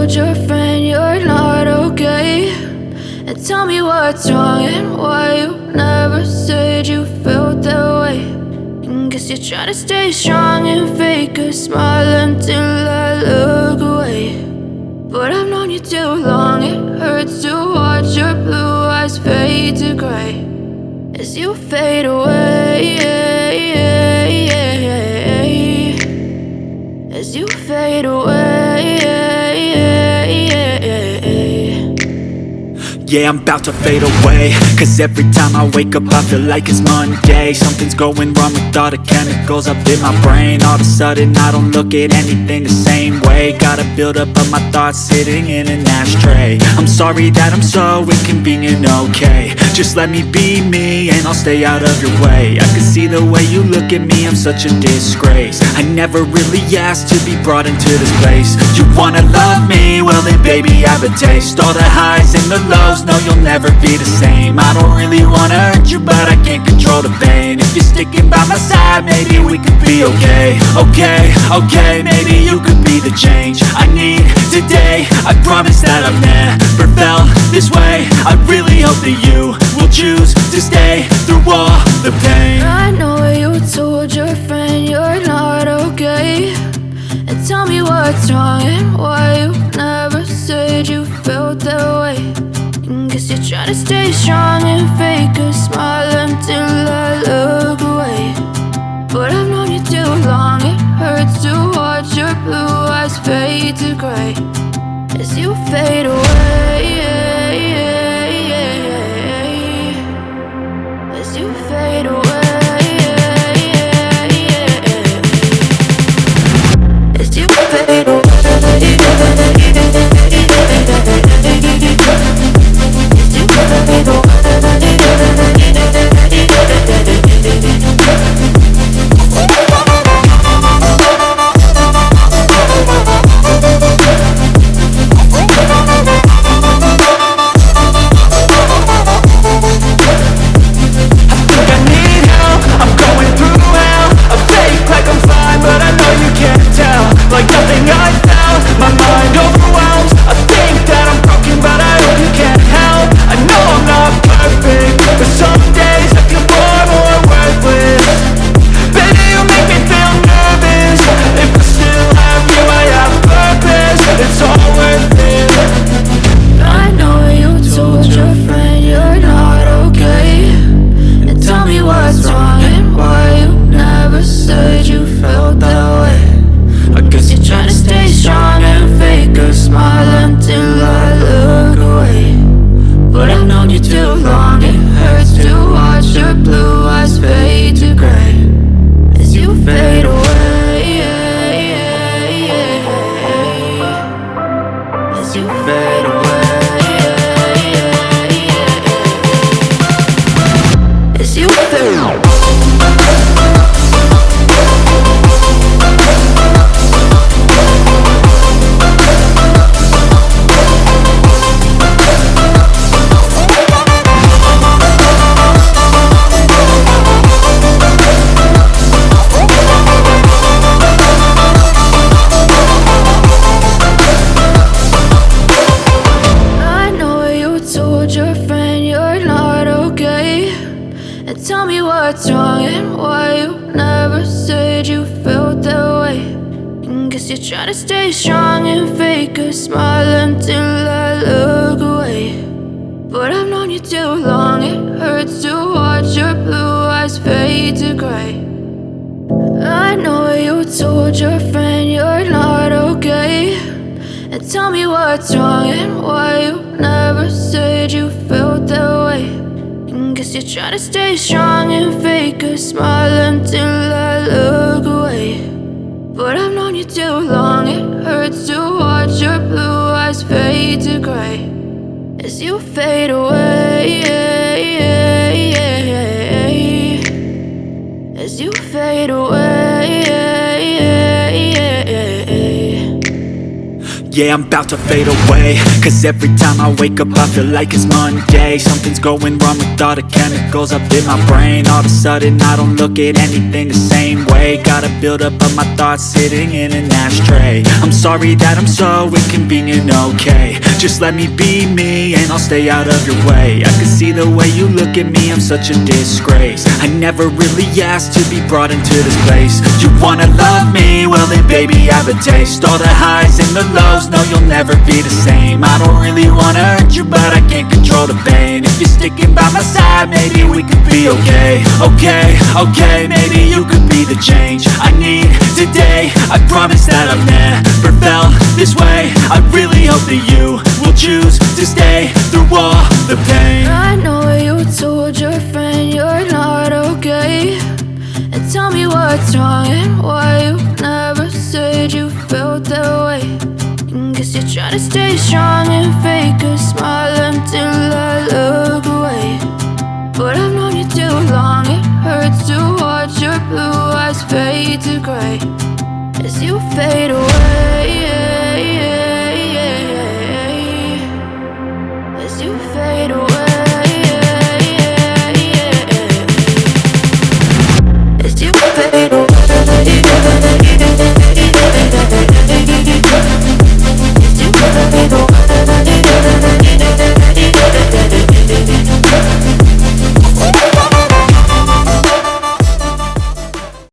told your friend you're not okay, and tell me what's wrong and why you never said you felt that way. And guess you're trying to stay strong and fake a smile until I look away. But I've known you too long, it hurts to watch your blue eyes fade to gray as you fade away, as you fade away. Yeah, I'm about to fade away, cause every time I wake up I feel like it's Monday. Something's going wrong with all the chemicals up in my brain. All of a sudden I don't look at anything the same way. Gotta build up of my thoughts sitting in an ashtray. I'm sorry that I'm so inconvenient, okay. Just let me be me and I'll stay out of your way. I can see the way you look at me, I'm such a disgrace. I never really asked to be brought into this place. You wanna love me? Well then baby have a taste. All the highs and the lows, no you'll never be the same. I don't really wanna hurt you but I can't control the pain. If you're sticking by my side maybe we could be okay. Okay, maybe you could be the change I need today. I promise that I've never felt this way. I really hope that you will choose to stay through all the pain. I know you told your friend you're not okay, and tell me what's wrong and why you never said you felt that way. And guess you're trying to stay strong and fake a smile until I look away. But I've known you too long, it hurts to watch your blue eyes fade to gray as you fade away, as you fade away, as you fade away. Like nothing I felt, my mind overwhelms. I think that I'm broken but I hope you can't help. I know I'm not perfect, but some days I feel more worthless. Baby you make me feel nervous. If I still have you I have purpose. It's all worth it. I know you told your friend you're not okay, and tell me what's wrong and why you never said you felt that way. I guess you're trying to stay strong and fake a smile until I look away. But I've known you too long, it hurts to watch your blue eyes fade to gray as you fade away, as you fade away, as you fade away. Tell me what's wrong and why you never said you felt that way. And guess you're trying to stay strong and fake a smile until I look away. But I've known you too long, it hurts to watch your blue eyes fade to gray. I know you told your friend you're not okay, and tell me what's wrong and why you never said you felt that way. Guess you're trying to stay strong and fake a smile until I look away. But I've known you too long, it hurts to watch your blue eyes fade to gray as you fade away, as you fade away. Yeah, I'm about to fade away, cause every time I wake up I feel like it's Monday. Something's going wrong with all the chemicals up in my brain. All of a sudden I don't look at anything the same way. Gotta build up of my thoughts sitting in an ashtray. I'm sorry that I'm so inconvenient, okay. Just let me be me and I'll stay out of your way. I can see the way you look at me, I'm such a disgrace. I never really asked to be brought into this place. You wanna love me? Well then baby have a taste. All the highs and the lows, no you'll never be the same. I don't really wanna hurt you but I can't control the pain. If you're sticking by my side maybe we could be okay. Okay, maybe you could be the change I need today. I promise that I've never felt this way. I really hope that you will choose to stay through all the pain. I know you told your friend you're not okay, and tell me what's wrong and why you never said you felt that way. Guess you're trying to stay strong and fake a smile until I look away. But I've known you too long, it hurts to watch your blue eyes fade to gray as you fade away.